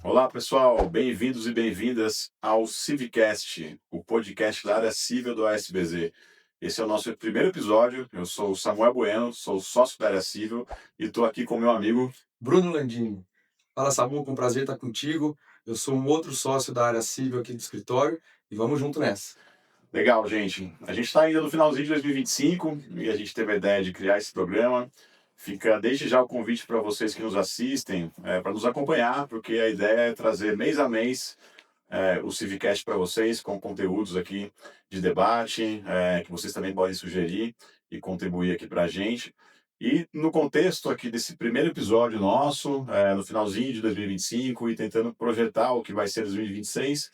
Olá, pessoal, bem-vindos e bem-vindas ao Civicast, o podcast da área civil do ASBZ. Esse é o nosso primeiro episódio. Eu sou o Samuel Bueno, sou sócio da área civil e estou aqui com meu amigo Bruno Landini. Fala, Samu, com prazer estar contigo. Eu sou um outro sócio da área civil aqui do escritório e vamos junto nessa. Legal, gente. A gente está ainda no finalzinho de 2025 e a gente teve a ideia de criar esse programa. Fica desde já o convite para vocês que nos assistem, para nos acompanhar, porque a ideia é trazer mês a mês o Civicast para vocês, com conteúdos aqui de debate, que vocês também podem sugerir e contribuir aqui para a gente. E no contexto aqui desse primeiro episódio nosso, no finalzinho de 2025 e tentando projetar o que vai ser 2026,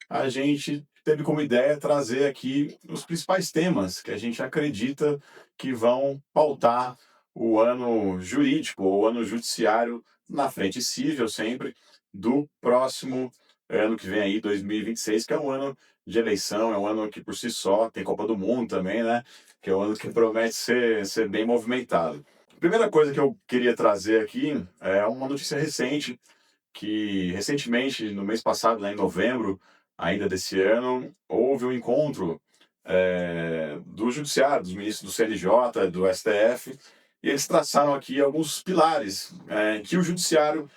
a gente teve como ideia trazer aqui os principais temas que a gente acredita que vão pautar o ano jurídico, ou o ano judiciário, na frente civil sempre, do próximo ano que vem aí, 2026, que é um ano de eleição, é um ano que por si só tem Copa do Mundo também, né? Que é um ano que promete ser bem movimentado. A primeira coisa que eu queria trazer aqui é uma notícia recente, que recentemente, no mês passado, né, em novembro ainda desse ano, houve um encontro do Judiciário, dos ministros do CNJ, do STF, e eles traçaram aqui alguns pilares que o Judiciário,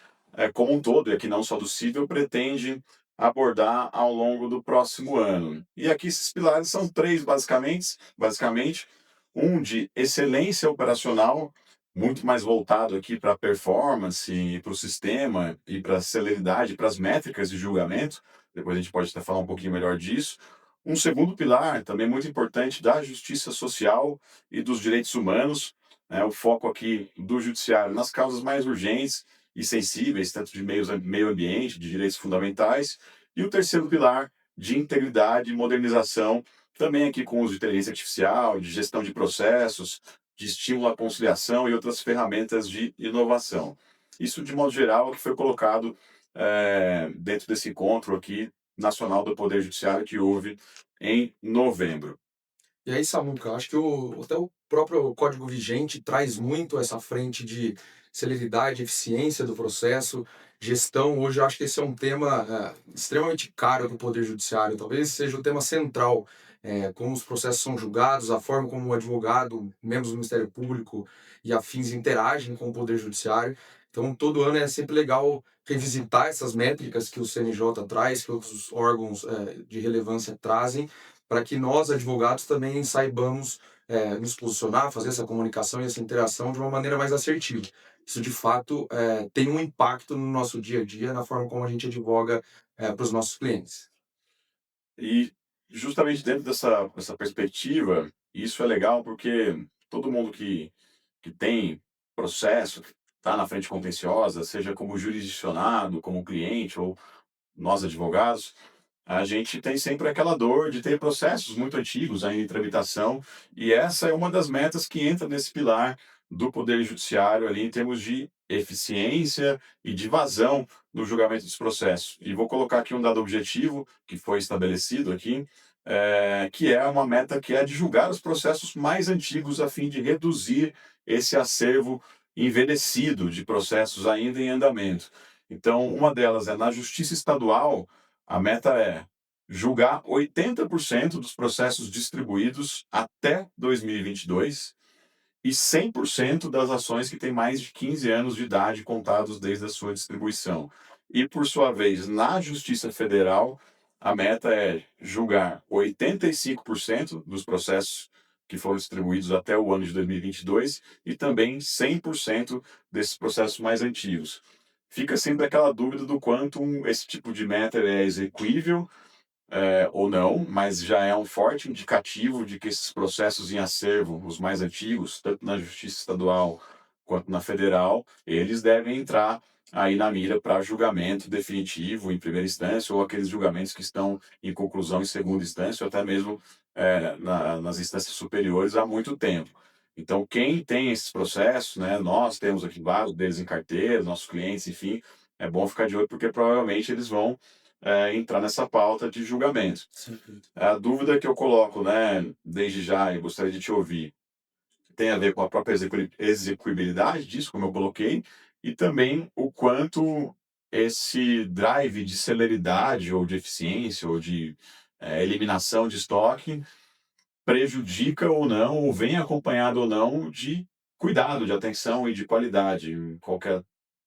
como um todo, e aqui não só do civil, pretende abordar ao longo do próximo ano. E aqui esses pilares são três, basicamente um de excelência operacional, muito mais voltado aqui para a performance, e para o sistema, e para a celeridade, para as métricas de julgamento. Depois a gente pode até falar um pouquinho melhor disso. Um segundo pilar, também muito importante, da justiça social e dos direitos humanos, né, o foco aqui do judiciário nas causas mais urgentes e sensíveis, tanto de meio ambiente, de direitos fundamentais. E o terceiro pilar, de integridade e modernização, também aqui com uso de inteligência artificial, de gestão de processos, de estímulo à conciliação e outras ferramentas de inovação. Isso, de modo geral, é o que foi colocado dentro desse encontro aqui nacional do Poder Judiciário que houve em novembro. E aí, Samuca, acho que até o próprio Código Vigente traz muito essa frente de celeridade, eficiência do processo, gestão. Hoje eu acho que esse é um tema extremamente caro do Poder Judiciário, talvez seja o tema central, como os processos são julgados, a forma como o advogado, membros do Ministério Público e afins interagem com o Poder Judiciário. Então, todo ano é sempre legal revisitar essas métricas que o CNJ traz, que outros órgãos de relevância trazem, para que nós, advogados, também saibamos nos posicionar, fazer essa comunicação e essa interação de uma maneira mais assertiva. Isso, de fato, tem um impacto no nosso dia a dia, na forma como a gente advoga para os nossos clientes. E justamente dentro dessa perspectiva, isso é legal porque todo mundo que tem processo, está na frente contenciosa, seja como jurisdicionado, como cliente ou nós advogados, a gente tem sempre aquela dor de ter processos muito antigos ainda em tramitação, e essa é uma das metas que entra nesse pilar do Poder Judiciário ali em termos de eficiência e de vazão no julgamento dos processos. E vou colocar aqui um dado objetivo que foi estabelecido aqui, que é uma meta que é de julgar os processos mais antigos a fim de reduzir esse acervo envelhecido de processos ainda em andamento. Então, uma delas é na Justiça Estadual, a meta é julgar 80% dos processos distribuídos até 2022 e 100% das ações que têm mais de 15 anos de idade contados desde a sua distribuição. E, por sua vez, na Justiça Federal, a meta é julgar 85% dos processos que foram distribuídos até o ano de 2022 e também 100% desses processos mais antigos. Fica sempre aquela dúvida do quanto esse tipo de meta é execuível ou não, mas já é um forte indicativo de que esses processos em acervo, os mais antigos, tanto na Justiça Estadual quanto na Federal, eles devem entrar aí na mira para julgamento definitivo em primeira instância, ou aqueles julgamentos que estão em conclusão em segunda instância, ou até mesmo nas instâncias superiores há muito tempo. Então, quem tem esses processos, né, nós temos aqui vários deles em carteira, nossos clientes, enfim, é bom ficar de olho porque provavelmente eles vão entrar nessa pauta de julgamento. Perfeito. A dúvida que eu coloco, né, desde já, e gostaria de te ouvir, tem a ver com a própria execuibilidade disso, como eu coloquei, e também o quanto esse drive de celeridade ou de eficiência ou de eliminação de estoque prejudica ou não, ou vem acompanhado ou não de cuidado, de atenção e de qualidade. Qual que é a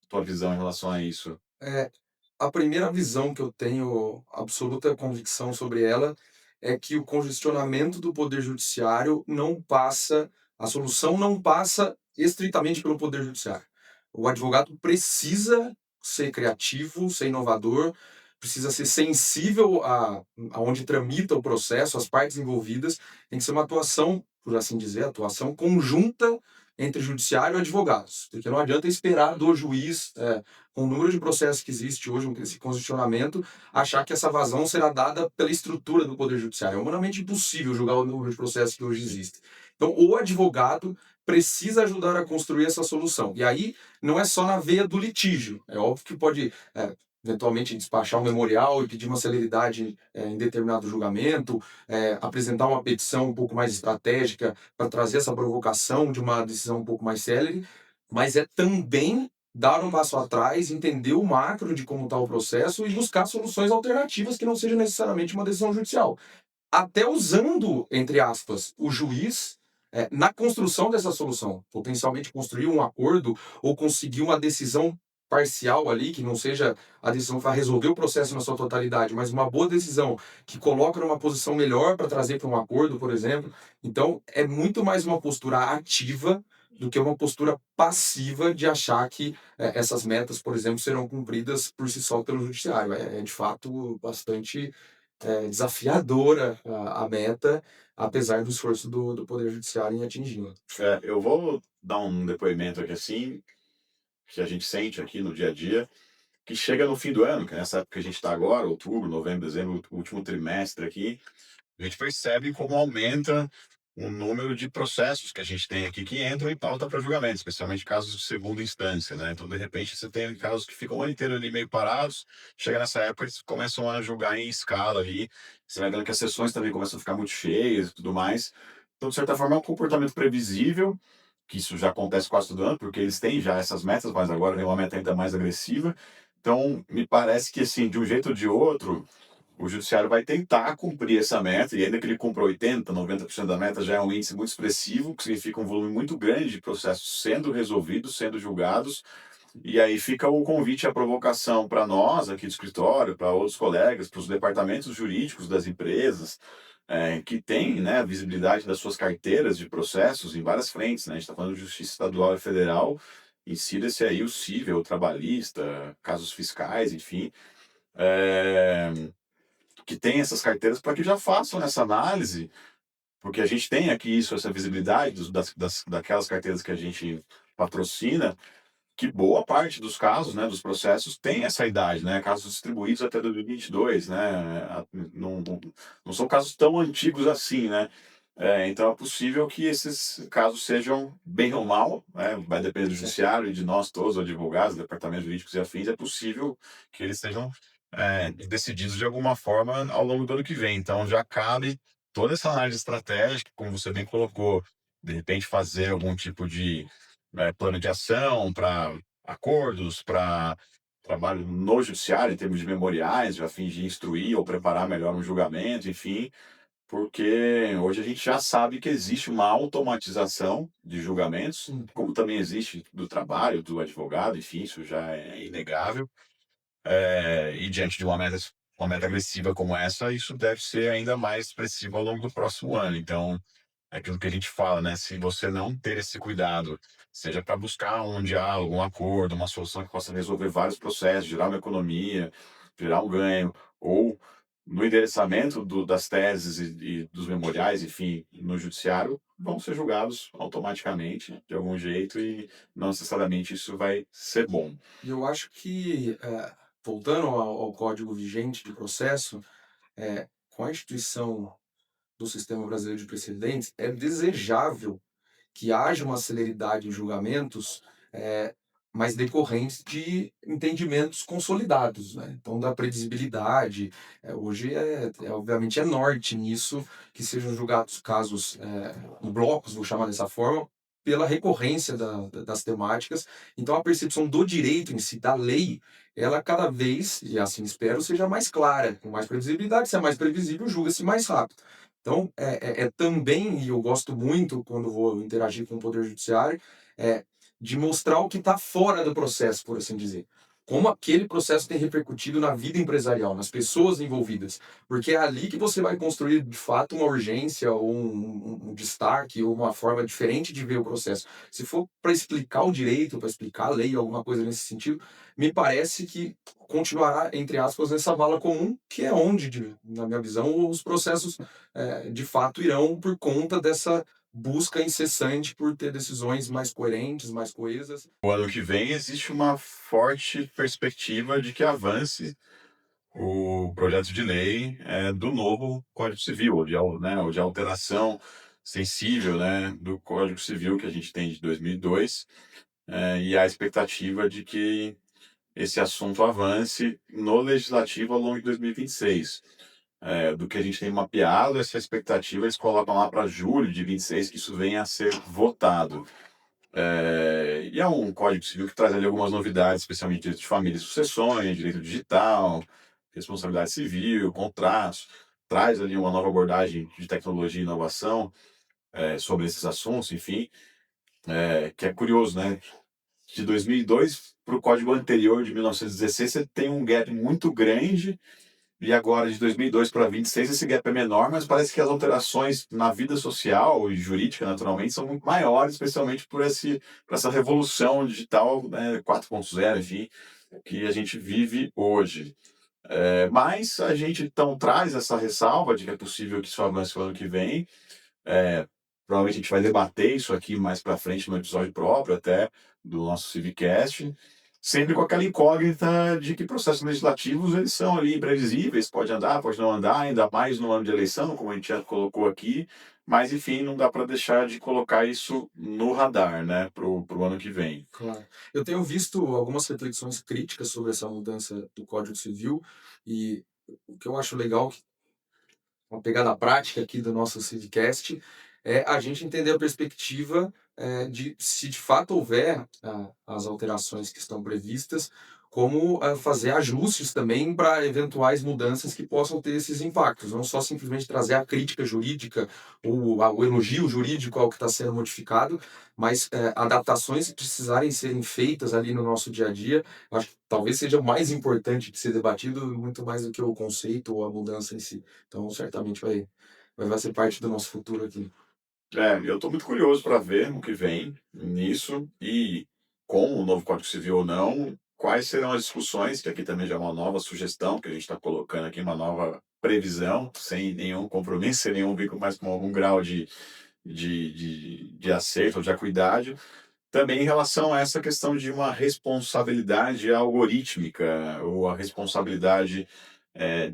tua visão em relação a isso? É, a primeira visão que eu tenho absoluta convicção sobre ela é que o congestionamento do poder judiciário não passa, a solução não passa estritamente pelo poder judiciário. O advogado precisa ser criativo, ser inovador, precisa ser sensível a onde tramita o processo, as partes envolvidas, tem que ser uma atuação, por assim dizer, atuação conjunta entre judiciário e advogados, porque não adianta esperar do juiz, com o número de processos que existe hoje, esse congestionamento, achar que essa vazão será dada pela estrutura do Poder Judiciário. É humanamente impossível julgar o número de processos que hoje existem. Então, o advogado precisa ajudar a construir essa solução. E aí, não é só na veia do litígio. É óbvio que pode, eventualmente, despachar um memorial e pedir uma celeridade em determinado julgamento, apresentar uma petição um pouco mais estratégica para trazer essa provocação de uma decisão um pouco mais célere, mas é também dar um passo atrás, entender o macro de como está o processo e buscar soluções alternativas que não seja necessariamente uma decisão judicial. Até usando, entre aspas, o juiz na construção dessa solução. Potencialmente construir um acordo ou conseguir uma decisão parcial ali, que não seja a decisão que vai resolver o processo na sua totalidade, mas uma boa decisão que coloca numa posição melhor para trazer para um acordo, por exemplo. Então, é muito mais uma postura ativa do que uma postura passiva de achar que essas metas, por exemplo, serão cumpridas por si só pelo judiciário. É de fato bastante desafiadora a meta, apesar do esforço do Poder Judiciário em atingi-la. Eu vou dar um depoimento aqui assim, que a gente sente aqui no dia a dia, que chega no fim do ano, que é nessa época que a gente está agora, outubro, novembro, dezembro, o último trimestre aqui, a gente percebe como aumenta o número de processos que a gente tem aqui que entram em pauta para julgamento, especialmente casos de segunda instância, né? Então, de repente, você tem casos que ficam o ano inteiro ali meio parados, chega nessa época, eles começam a julgar em escala ali, você vai vendo que as sessões também começam a ficar muito cheias e tudo mais. Então, de certa forma, é um comportamento previsível, que isso já acontece quase todo ano, porque eles têm já essas metas, mas agora vem uma meta ainda mais agressiva. Então, me parece que, assim, de um jeito ou de outro, o judiciário vai tentar cumprir essa meta, e ainda que ele cumpra 80, 90% da meta, já é um índice muito expressivo, que significa um volume muito grande de processos sendo resolvidos, sendo julgados, e aí fica o convite à provocação para nós aqui do escritório, para outros colegas, para os departamentos jurídicos das empresas, que têm, né, a visibilidade das suas carteiras de processos em várias frentes, né? A gente está falando de justiça estadual e federal, insira-se aí o cível, o trabalhista, casos fiscais, enfim, é, que tem essas carteiras para que já façam essa análise, porque a gente tem aqui isso, essa visibilidade daquelas carteiras que a gente patrocina, que boa parte dos casos, né, dos processos tem essa idade, né, casos distribuídos até 2022, né, não são casos tão antigos assim, né, então é possível que esses casos sejam bem ou mal, né, vai depender do judiciário e de nós todos, advogados, departamentos jurídicos e afins, é possível que eles sejam decididos de alguma forma ao longo do ano que vem. Então já cabe toda essa análise estratégica, como você bem colocou, de repente fazer algum tipo de plano de ação para acordos, para trabalho no judiciário, em termos de memoriais, a fim de instruir ou preparar melhor um julgamento, enfim, porque hoje a gente já sabe que existe uma automatização de julgamentos, Hum. como também existe do trabalho, do advogado, enfim, isso já é inegável. E diante de uma meta agressiva como essa, isso deve ser ainda mais expressivo ao longo do próximo ano. Então, é aquilo que a gente fala, né? Se você não ter esse cuidado, seja para buscar um diálogo, um acordo, uma solução que possa resolver vários processos, gerar uma economia, gerar um ganho, ou no endereçamento das teses e dos memoriais, enfim, no judiciário, vão ser julgados automaticamente, de algum jeito, e não necessariamente isso vai ser bom. E eu acho que, voltando ao código vigente de processo, com a instituição do Sistema Brasileiro de Precedentes, é desejável que haja uma celeridade em julgamentos, mas decorrentes de entendimentos consolidados, né? Então, da previsibilidade, hoje obviamente é norte nisso, que sejam julgados casos em blocos, vou chamar dessa forma, pela recorrência das temáticas. Então a percepção do direito em si, da lei, ela cada vez, e assim espero, seja mais clara, com mais previsibilidade. Se é mais previsível, julga-se mais rápido. Então, é também, e eu gosto muito quando vou interagir com o Poder Judiciário, é de mostrar o que está fora do processo, por assim dizer. Como aquele processo tem repercutido na vida empresarial, nas pessoas envolvidas. Porque é ali que você vai construir, de fato, uma urgência, ou um destaque, ou uma forma diferente de ver o processo. Se for para explicar o direito, para explicar a lei, alguma coisa nesse sentido, me parece que continuará, entre aspas, nessa vala comum, que é onde, na minha visão, os processos de fato irão por conta dessa busca incessante por ter decisões mais coerentes, mais coesas. O ano que vem existe uma forte perspectiva de que avance o projeto de lei do novo Código Civil, ou de alteração sensível, né, do Código Civil que a gente tem de 2002, e a expectativa de que esse assunto avance no legislativo ao longo de 2026. Do que a gente tem mapeado, essa expectativa eles colocam lá para julho de 26 que isso venha a ser votado. E é um Código Civil que traz ali algumas novidades, especialmente direito de família e sucessões, direito digital, responsabilidade civil, contratos, traz ali uma nova abordagem de tecnologia e inovação sobre esses assuntos, enfim, que é curioso, né? De 2002 para o código anterior de 1916, você tem um gap muito grande, e agora de 2002 para 26 esse gap é menor, mas parece que as alterações na vida social e jurídica, naturalmente, são muito maiores, especialmente por essa revolução digital, né, 4.0, enfim, que a gente vive hoje. Mas a gente então traz essa ressalva de que é possível que isso avance o ano que vem. É, Provavelmente a gente vai debater isso aqui mais para frente no episódio próprio até do nosso Civicast, sempre com aquela incógnita de que processos legislativos eles são ali imprevisíveis, pode andar, pode não andar, ainda mais no ano de eleição, como a gente já colocou aqui, mas enfim, não dá para deixar de colocar isso no radar, né, pro ano que vem. Claro. Eu tenho visto algumas reflexões críticas sobre essa mudança do Código Civil, e o que eu acho legal, uma pegada prática aqui do nosso Civicast, é a gente entender a perspectiva de se de fato houver as alterações que estão previstas, como fazer ajustes também para eventuais mudanças que possam ter esses impactos, não só simplesmente trazer a crítica jurídica ou o elogio jurídico ao que está sendo modificado, mas adaptações que precisarem serem feitas ali no nosso dia a dia. Acho que talvez seja o mais importante de ser debatido, muito mais do que o conceito ou a mudança em si. Então, certamente vai ser parte do nosso futuro aqui. Eu estou muito curioso para ver o que vem nisso e com o novo Código Civil ou não, quais serão as discussões, que aqui também já é uma nova sugestão que a gente está colocando aqui, uma nova previsão, sem nenhum compromisso, sem nenhum vínculo, mas com algum grau de acerto ou de acuidade. Também em relação a essa questão de uma responsabilidade algorítmica ou a responsabilidade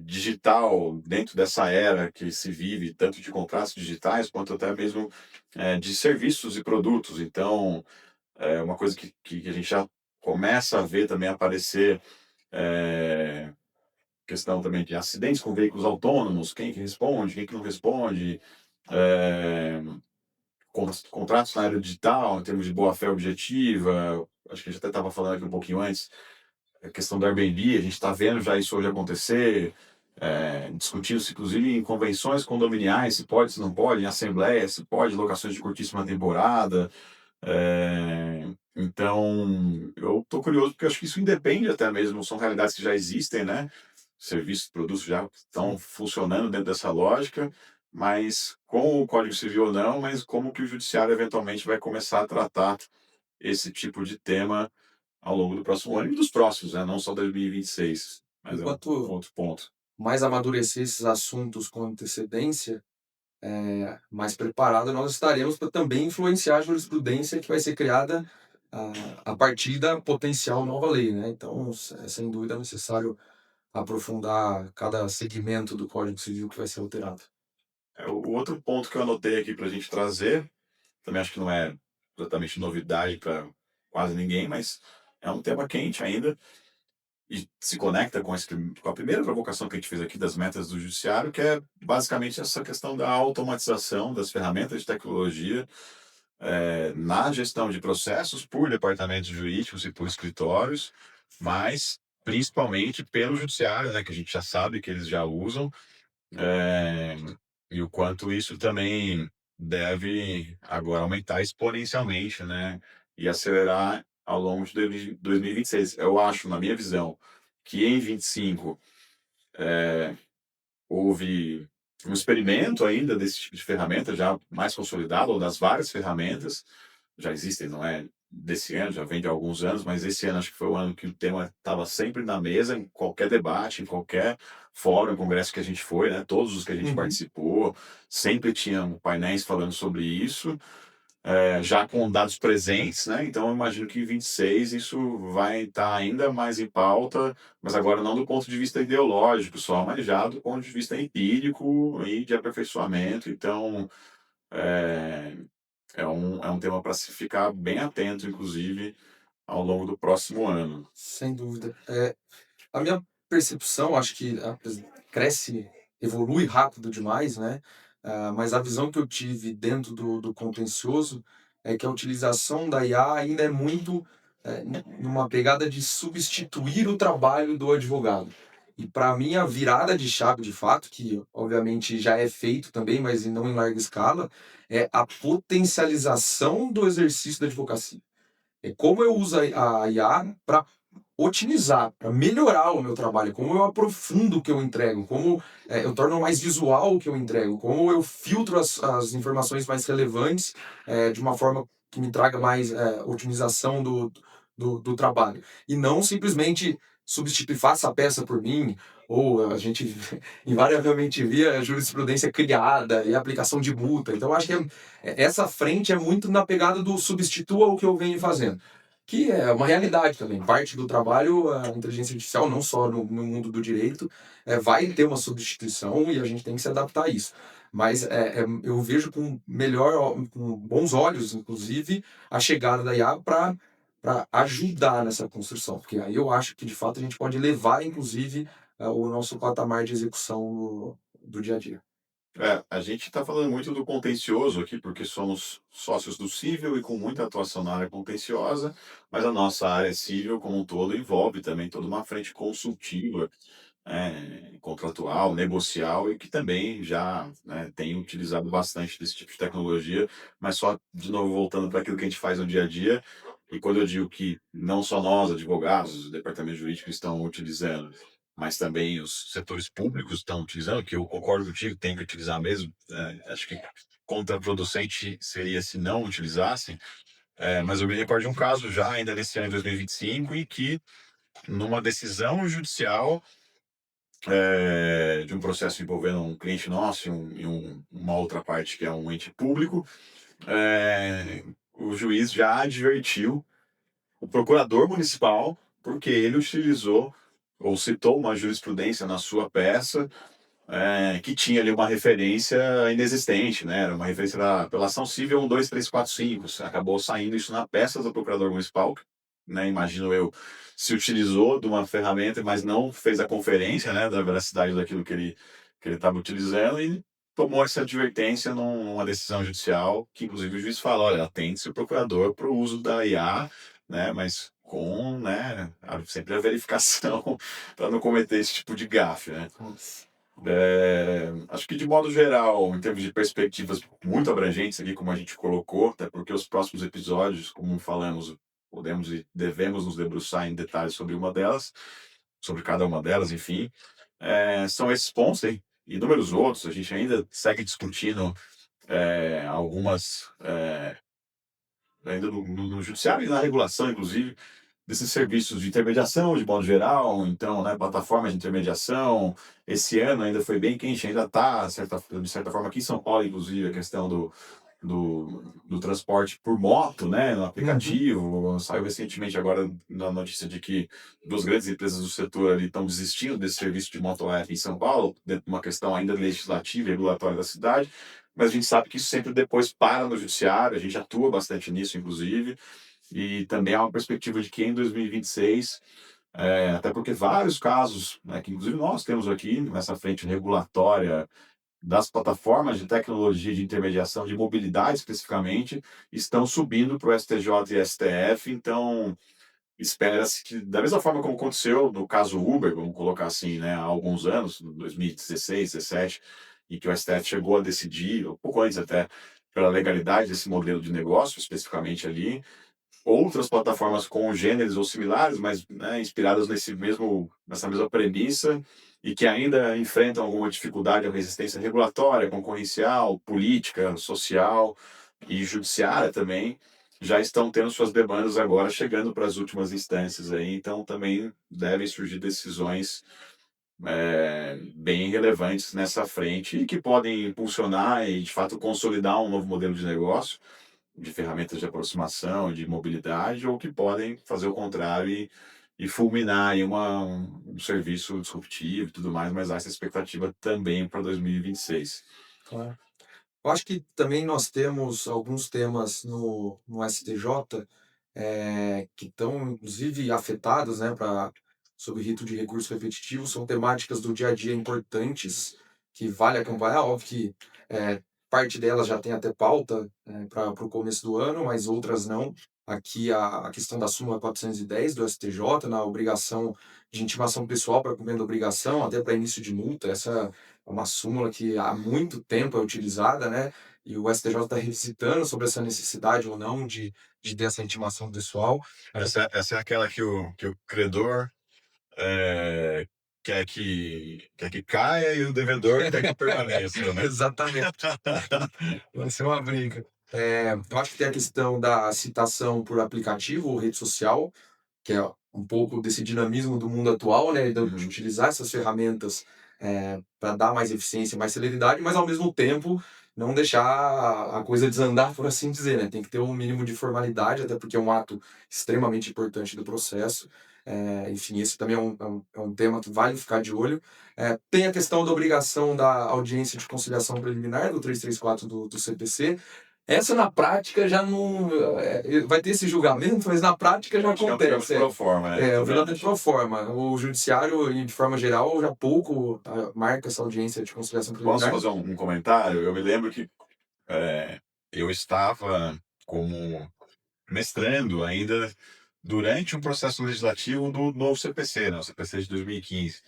digital dentro dessa era que se vive, tanto de contratos digitais quanto até mesmo de serviços e produtos. Então, é uma coisa que a gente já começa a ver também aparecer, é, questão também de acidentes com veículos autônomos, quem que responde, quem que não responde, é, contratos na área digital, em termos de boa-fé objetiva, acho que a gente até estava falando aqui um pouquinho antes, a questão do Airbnb, a gente está vendo já isso hoje acontecer, discutindo-se inclusive em convenções condominiais, se pode, se não pode, em assembleia, se pode, locações de curtíssima temporada. Então, eu estou curioso porque eu acho que isso independe até mesmo, são realidades que já existem, né? Serviços, produtos já estão Sim. funcionando dentro dessa lógica, mas com o Código Civil ou não, mas como que o Judiciário eventualmente vai começar a tratar esse tipo de tema ao longo do próximo ano e dos próximos, né? Não só 2026, mas é um Enquanto outro ponto. mais amadurecer esses assuntos com antecedência, mais preparado nós estaremos para também influenciar a jurisprudência que vai ser criada a partir da potencial nova lei, né? Então, sem dúvida é necessário aprofundar cada segmento do Código Civil que vai ser alterado. O outro ponto que eu anotei aqui para a gente trazer, também acho que não é exatamente novidade para quase ninguém, mas é um tema quente ainda e se conecta com a primeira provocação que a gente fez aqui das metas do judiciário, que é basicamente essa questão da automatização das ferramentas de tecnologia na gestão de processos por departamentos jurídicos e por escritórios, mas principalmente pelo judiciário, né, que a gente já sabe que eles já usam, eh, e o quanto isso também deve agora aumentar exponencialmente, né, e acelerar ao longo de 2026. Eu acho, na minha visão, que em 25 houve um experimento ainda desse tipo de ferramenta já mais consolidado, ou das várias ferramentas, já existem, não é desse ano, já vem de alguns anos, mas esse ano acho que foi o ano que o tema estava sempre na mesa, em qualquer debate, em qualquer fórum, congresso que a gente foi, né? Todos os que a gente Uhum. participou, sempre tinham painéis falando sobre isso, já com dados presentes, né? Então eu imagino que em 26 isso vai estar ainda mais em pauta, mas agora não do ponto de vista ideológico só, mas já do ponto de vista empírico e de aperfeiçoamento. Então, é, é um tema para se ficar bem atento, inclusive, ao longo do próximo ano. Sem dúvida. A minha percepção, acho que cresce, evolui rápido demais, né? Mas a visão que eu tive dentro do contencioso é que a utilização da IA ainda é muito numa pegada de substituir o trabalho do advogado. E para mim, a virada de chave, de fato, que obviamente já é feito também, mas não em larga escala, é a potencialização do exercício da advocacia. É como eu uso a IA para otimizar, para melhorar o meu trabalho, como eu aprofundo o que eu entrego, como eu torno mais visual o que eu entrego, como eu filtro as informações mais relevantes de uma forma que me traga mais otimização do trabalho. E não simplesmente substituir, faça a peça por mim, ou a gente invariavelmente via jurisprudência criada e aplicação de multa. Então, acho que essa frente é muito na pegada do substitua o que eu venho fazendo, que é uma realidade também. Parte do trabalho, a inteligência artificial, não só no mundo do direito, vai ter uma substituição e a gente tem que se adaptar a isso. Mas eu vejo com bons olhos, inclusive, a chegada da IA para ajudar nessa construção, porque aí eu acho que de fato a gente pode levar, inclusive, o nosso patamar de execução do dia a dia. A gente está falando muito do contencioso aqui, porque somos sócios do civil e com muita atuação na área contenciosa, mas a nossa área civil como um todo envolve também toda uma frente consultiva, contratual, negocial e que também já, né, tem utilizado bastante desse tipo de tecnologia, mas só, de novo, voltando para aquilo que a gente faz no dia a dia, e quando eu digo que não só nós, advogados, o departamento jurídico estão utilizando, mas também os setores públicos estão utilizando, que eu concordo contigo, tem que utilizar mesmo, acho que contraproducente seria se não utilizassem, mas eu me recordo de um caso já ainda nesse ano de 2025 em que, numa decisão judicial, de um processo envolvendo um cliente nosso uma outra parte que é um ente público, o juiz já advertiu o procurador municipal porque ele utilizou ou citou uma jurisprudência na sua peça que tinha ali uma referência inexistente, né? Era uma referência pela ação civil 12345. Acabou saindo isso na peça do procurador municipal, né? Imagino eu, se utilizou de uma ferramenta, mas não fez a conferência, né, da veracidade daquilo que ele estava utilizando e tomou essa advertência numa decisão judicial, que inclusive o juiz fala, olha, atende-se o procurador para o uso da IA, né, mas com, né, sempre a verificação para não cometer esse tipo de gafe, né? Nossa. Acho que de modo geral, em termos de perspectivas muito abrangentes aqui, como a gente colocou, até porque os próximos episódios, como falamos, podemos e devemos nos debruçar em detalhes sobre uma delas, sobre cada uma delas, enfim, são esses pontos, hein? E inúmeros outros, a gente ainda segue discutindo algumas, ainda no judiciário e na regulação, inclusive, desses serviços de intermediação, de modo geral, então, né, plataformas de intermediação. Esse ano ainda foi bem quente, ainda está, de certa forma, aqui em São Paulo, inclusive, a questão do transporte por moto, né, no Uhum. aplicativo. Saiu recentemente agora na notícia de que duas grandes empresas do setor ali estão desistindo desse serviço de moto-app em São Paulo, dentro de uma questão ainda legislativa e regulatória da cidade, mas a gente sabe que isso sempre depois para no judiciário, a gente atua bastante nisso, inclusive, e também há uma perspectiva de que em 2026, até porque vários casos, né, que inclusive nós temos aqui nessa frente regulatória das plataformas de tecnologia de intermediação de mobilidade, especificamente, estão subindo para o STJ e STF. Então, espera-se que, da mesma forma como aconteceu no caso Uber, vamos colocar assim, né, há alguns anos, em 2016, 17, em que o STF chegou a decidir, um pouco antes até, pela legalidade desse modelo de negócio, especificamente ali, outras plataformas congêneres ou similares, mas, né, inspiradas nessa mesma premissa e que ainda enfrentam alguma dificuldade ou resistência regulatória, concorrencial, política, social e judiciária também, já estão tendo suas demandas agora chegando para as últimas instâncias aí, então também devem surgir decisões bem relevantes nessa frente e que podem impulsionar e de fato consolidar um novo modelo de negócio de ferramentas de aproximação, de mobilidade, ou que podem fazer o contrário e fulminar aí um serviço disruptivo e tudo mais, mas há essa expectativa também para 2026. Claro. Eu acho que também nós temos alguns temas no STJ, que estão inclusive afetados, né, sob rito de recurso repetitivo, são temáticas do dia a dia importantes que vale acompanhar. Óbvio que parte delas já tem até pauta para o começo do ano, mas outras não. Aqui a questão da súmula 410 do STJ, na obrigação de intimação pessoal para cumprimento da obrigação, até para início de multa. Essa é uma súmula que há muito tempo é utilizada, né? E o STJ está revisitando sobre essa necessidade ou não de ter essa intimação pessoal. Essa é aquela que o credor é, quer que caia e o devedor quer que permaneça, né? Exatamente. Vai ser uma briga. Eu acho que tem a questão da citação por aplicativo ou rede social, que é um pouco desse dinamismo do mundo atual, né, de utilizar essas ferramentas para dar mais eficiência, mais celeridade, mas ao mesmo tempo não deixar a coisa desandar, por assim dizer, né? Tem que ter um mínimo de formalidade, até porque é um ato extremamente importante do processo. Enfim, esse também é um tema que vale ficar de olho. Tem a questão da obrigação da audiência de conciliação preliminar do 334 do CPC. Essa na prática já não. Vai ter esse julgamento, mas na prática já Acho que é um julgamento acontece. pro forma, É o também julgamento acho. pro forma. O judiciário, de forma geral, já pouco marca essa audiência de conciliação Posso preliminar. fazer um comentário? Eu me lembro que eu estava como mestrando ainda durante um processo legislativo do novo CPC, né, o CPC de 2015.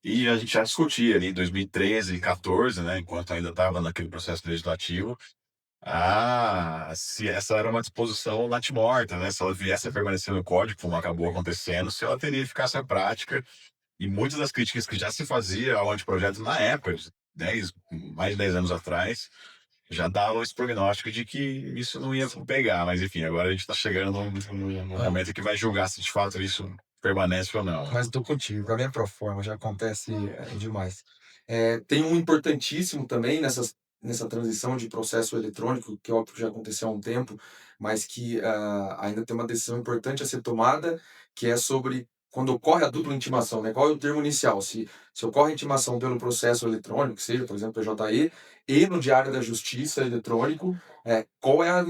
E a gente já discutia ali em 2013 e 14, né, enquanto ainda estava naquele processo legislativo, se essa era uma disposição natimorta, né, se ela viesse a permanecer no código, como acabou acontecendo, se ela teria eficácia prática. E muitas das críticas que já se fazia ao anteprojeto na época, 10, mais de 10 anos atrás, já dava esse prognóstico de que isso não ia pegar. Mas enfim, agora a gente está chegando num momento que vai julgar se de fato isso permanece ou não. Mas estou contigo, para mim é pro forma, já acontece demais. Tem um importantíssimo também nessa transição de processo eletrônico, que óbvio que já aconteceu há um tempo, mas que ainda tem uma decisão importante a ser tomada, que é sobre quando ocorre a dupla intimação, né? Qual é o termo inicial? Se ocorre a intimação pelo processo eletrônico, que seja, por exemplo, PJE, e no Diário da Justiça eletrônico, qual é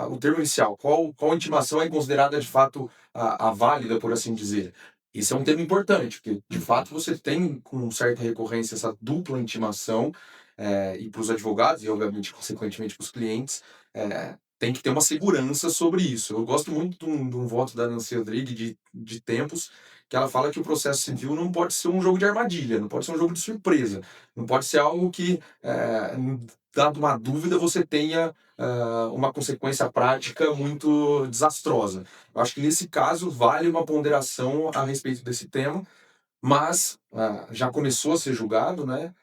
o termo inicial? Qual intimação é considerada de fato a válida, por assim dizer? Isso é um tema importante, porque de fato você tem com certa recorrência essa dupla intimação, e para os advogados, e obviamente, consequentemente, para os clientes, tem que ter uma segurança sobre isso. Eu gosto muito de um voto da Nancy Rodrigues de tempos, que ela fala que o processo civil não pode ser um jogo de armadilha, não pode ser um jogo de surpresa, não pode ser algo que, dado uma dúvida, você tenha uma consequência prática muito desastrosa. Eu acho que nesse caso vale uma ponderação a respeito desse tema, mas já começou a ser julgado, né?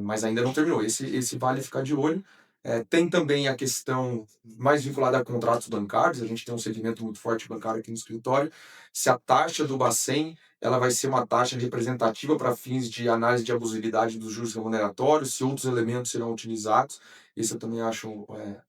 Mas ainda não terminou. Esse vale ficar de olho. Tem também a questão mais vinculada a contratos bancários. A gente tem um segmento muito forte bancário aqui no escritório. Se a taxa do Bacen ela vai ser uma taxa representativa para fins de análise de abusividade dos juros remuneratórios, se outros elementos serão utilizados. Esse eu também acho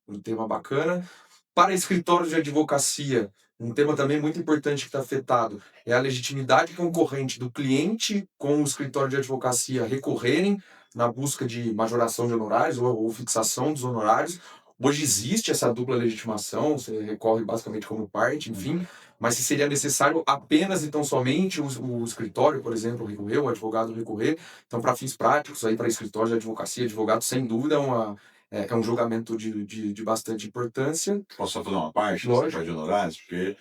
um tema bacana. Para escritórios de advocacia, um tema também muito importante que está afetado é a legitimidade concorrente do cliente com o escritório de advocacia recorrerem na busca de majoração de honorários ou fixação dos honorários, Hoje existe essa dupla legitimação, você recorre basicamente como parte, enfim, mas se seria necessário apenas e tão somente o escritório, por exemplo, recorrer, o advogado recorrer. Então, para fins práticos, aí para escritório de advocacia, advogado, sem dúvida, é um julgamento de bastante importância. Posso só fazer uma parte nessa Lógico. parte de honorários? Porque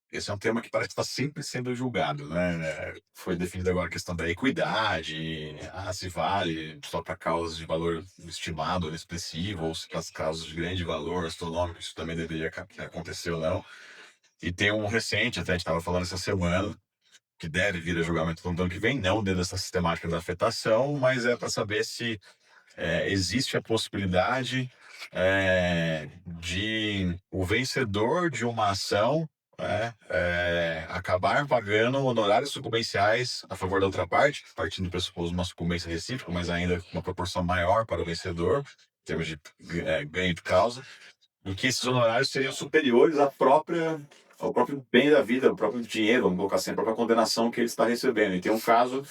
esse é um tema que parece estar sempre sendo julgado, né? Foi definida agora a questão da equidade, se vale só para causas de valor estimado ou expressivo, ou se para as causas de grande valor astronômico, isso também deveria acontecer ou não. E tem um recente, até a gente estava falando essa semana, que deve vir a julgamento no ano que vem, não dentro dessa sistemática da afetação, mas é para saber se existe a possibilidade de o vencedor de uma ação acabar pagando honorários sucumbenciais a favor da outra parte, partindo do pressuposto de uma sucumbência recíproca, mas ainda com uma proporção maior para o vencedor, em termos de ganho de causa, em que esses honorários seriam superiores ao próprio bem da vida, ao próprio dinheiro, vamos colocar assim, a própria condenação que ele está recebendo. E tem um caso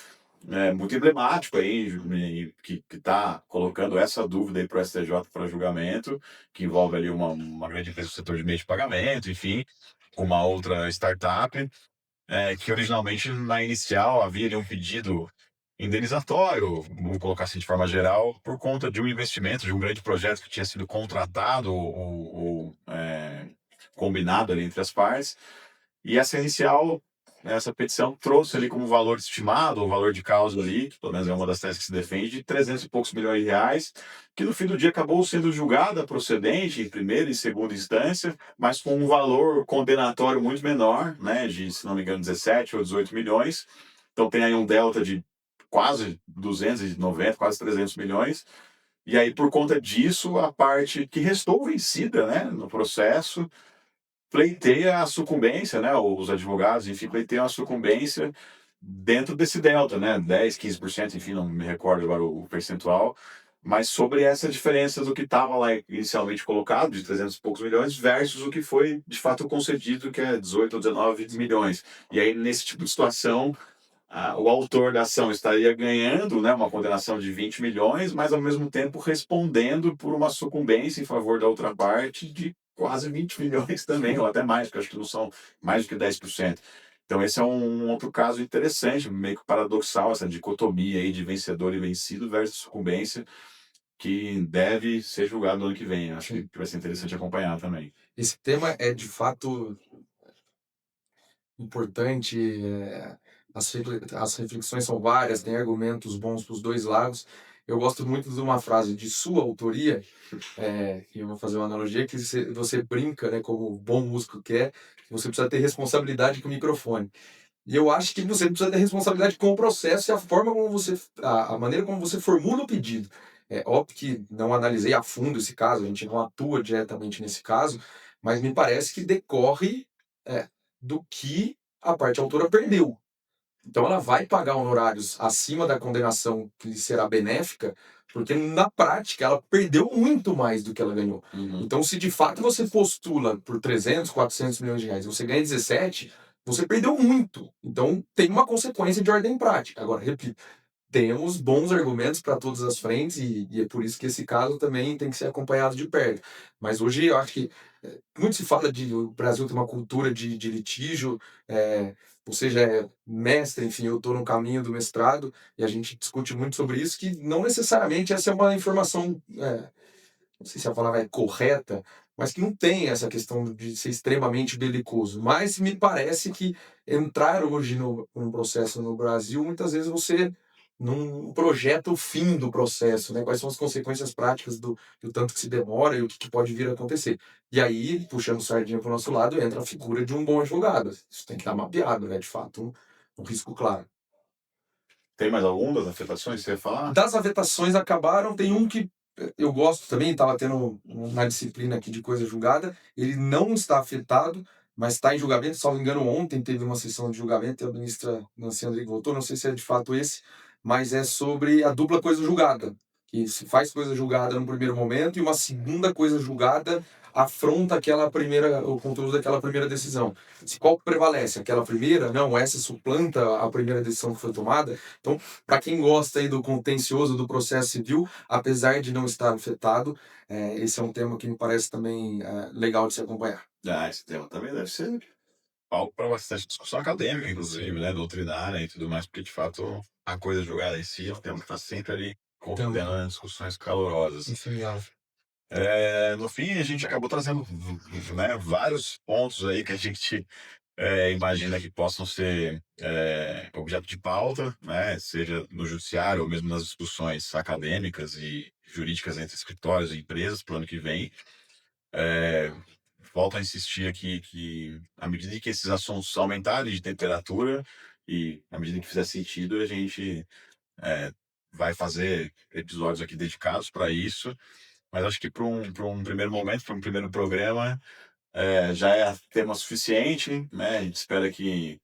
muito emblemático aí, que está colocando essa dúvida aí para o STJ para julgamento, que envolve ali uma grande empresa do setor de meio de pagamento, enfim, com uma outra startup, que originalmente, na inicial, havia ali um pedido indenizatório, vamos colocar assim de forma geral, por conta de um investimento, de um grande projeto que tinha sido contratado ou combinado ali entre as partes. E essa inicial, essa petição trouxe ali como valor estimado, o valor de causa ali, que pelo menos é uma das teses que se defende, de 300 e poucos milhões de reais, que no fim do dia acabou sendo julgada procedente em primeira e segunda instância, mas com um valor condenatório muito menor, né, de, se não me engano, 17 ou 18 milhões. Então tem aí um delta de quase 290, quase 300 milhões. E aí, por conta disso, a parte que restou vencida, né, no processo, pleiteia a sucumbência, né? Os advogados, enfim, pleiteiam a sucumbência dentro desse delta, né? 10, 15%, enfim, não me recordo agora o percentual, mas sobre essa diferença do que estava lá inicialmente colocado, de 300 e poucos milhões, versus o que foi de fato concedido, que é 18 ou 19 milhões. E aí, nesse tipo de situação, o autor da ação estaria ganhando, né, uma condenação de 20 milhões, mas ao mesmo tempo respondendo por uma sucumbência em favor da outra parte de quase 20 milhões também, ou até mais, porque acho que não são mais do que 10%. Então esse é um outro caso interessante, meio que paradoxal, essa dicotomia aí de vencedor e vencido versus sucumbência, que deve ser julgado no ano que vem. Acho que vai ser interessante acompanhar também. Esse tema é de fato importante, as reflexões são várias, tem argumentos bons para os dois lados. Eu gosto muito de uma frase de sua autoria, que eu vou fazer uma analogia, que você brinca, né, como bom músico que é, que você precisa ter responsabilidade com o microfone. E eu acho que você precisa ter responsabilidade com o processo e a forma como a maneira como você formula o pedido. É óbvio que não analisei a fundo esse caso, a gente não atua diretamente nesse caso, mas me parece que decorre do que a parte autora perdeu. Então ela vai pagar honorários acima da condenação que lhe será benéfica, porque na prática ela perdeu muito mais do que ela ganhou. Então se de fato você postula por 300, 400 milhões de reais e você ganha 17, você perdeu muito. Então tem uma consequência de ordem prática. Agora, repito, temos bons argumentos para todas as frentes e é por isso que esse caso também tem que ser acompanhado de perto. Mas hoje eu acho que muito se fala de o Brasil tem uma cultura de litígio, você já é mestre, enfim, eu estou no caminho do mestrado e a gente discute muito sobre isso, que não necessariamente essa é uma informação, não sei se a palavra é correta, mas que não tem essa questão de ser extremamente belicoso. Mas me parece que entrar hoje num processo no Brasil, muitas vezes você não projeta o fim do processo, né? Quais são as consequências práticas do tanto que se demora e o que pode vir a acontecer. E aí, puxando sardinha para o nosso lado, entra a figura de um bom advogado. Isso tem que estar mapeado, né? De fato, um risco claro. Tem mais alguma das afetações que você ia falar? Das avetações acabaram, tem um que eu gosto também, estava tendo na disciplina aqui de coisa julgada, ele não está afetado, mas está em julgamento, salvo engano, ontem teve uma sessão de julgamento e a ministra Nancy Andrighi voltou, não sei se é de fato esse, mas é sobre a dupla coisa julgada, que se faz coisa julgada no primeiro momento e uma segunda coisa julgada afronta o conteúdo daquela primeira decisão. Se qual prevalece? Aquela primeira? Não, essa suplanta a primeira decisão que foi tomada. Então, para quem gosta aí do contencioso do processo civil, apesar de não estar afetado, esse é um tema que me parece também legal de se acompanhar. Esse tema também deve ser palco para bastante discussão acadêmica, inclusive, né, doutrinária e tudo mais, porque de fato a coisa jogada em si é um tema que está sempre ali contendo discussões calorosas. No fim, a gente acabou trazendo, né, vários pontos aí que a gente imagina que possam ser objeto de pauta, né, seja no judiciário ou mesmo nas discussões acadêmicas e jurídicas entre escritórios e empresas para o ano que vem. Volto a insistir aqui que, à medida que esses assuntos aumentarem de temperatura e à medida que fizer sentido, a gente vai fazer episódios aqui dedicados para isso. Mas acho que para um primeiro momento, para um primeiro programa, já é tema suficiente, né? A gente espera que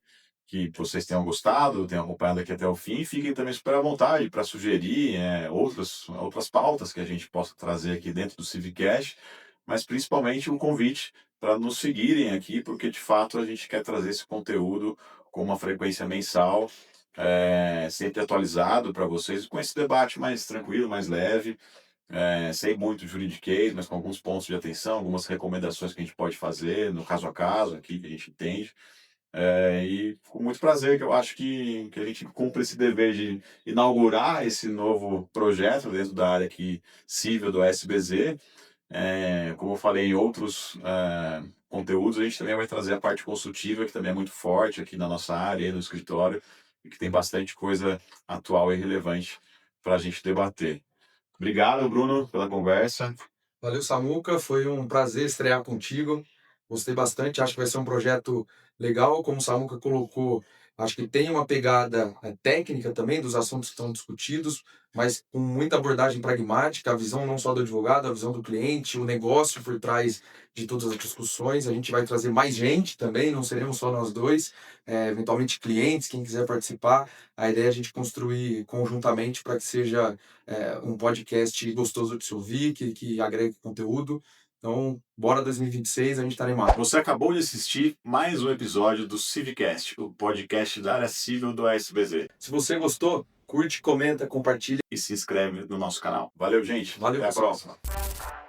vocês tenham gostado, tenham acompanhado aqui até o fim. Fiquem também super à vontade para sugerir outras pautas que a gente possa trazer aqui dentro do Civicast, mas principalmente um convite para nos seguirem aqui, porque de fato a gente quer trazer esse conteúdo com uma frequência mensal, sempre atualizado para vocês, com esse debate mais tranquilo, mais leve, sem muito juridiquês, mas com alguns pontos de atenção, algumas recomendações que a gente pode fazer no caso a caso aqui, que a gente entende. E com muito prazer que eu acho que a gente cumpre esse dever de inaugurar esse novo projeto dentro da área aqui civil do SBZ. Como eu falei em outros conteúdos, a gente também vai trazer a parte consultiva, que também é muito forte aqui na nossa área, aí no escritório, e que tem bastante coisa atual e relevante para a gente debater. Obrigado, Bruno, pela conversa. Valeu, Samuca. Foi um prazer estrear contigo. Gostei bastante. Acho que vai ser um projeto legal. Como o Samuca colocou, acho que tem uma pegada técnica também dos assuntos que estão discutidos, mas com muita abordagem pragmática, a visão não só do advogado, a visão do cliente, o negócio por trás de todas as discussões. A gente vai trazer mais gente também, não seremos só nós dois, eventualmente clientes, quem quiser participar. A ideia é a gente construir conjuntamente para que seja um podcast gostoso de se ouvir, que agregue conteúdo. Então, bora 2026, a gente tá animado. Você acabou de assistir mais um episódio do Civicast, o podcast da área civil do ASBZ. Se você gostou, curte, comenta, compartilha E se inscreve no nosso canal. Valeu, gente. Valeu, Até a pessoal. próxima.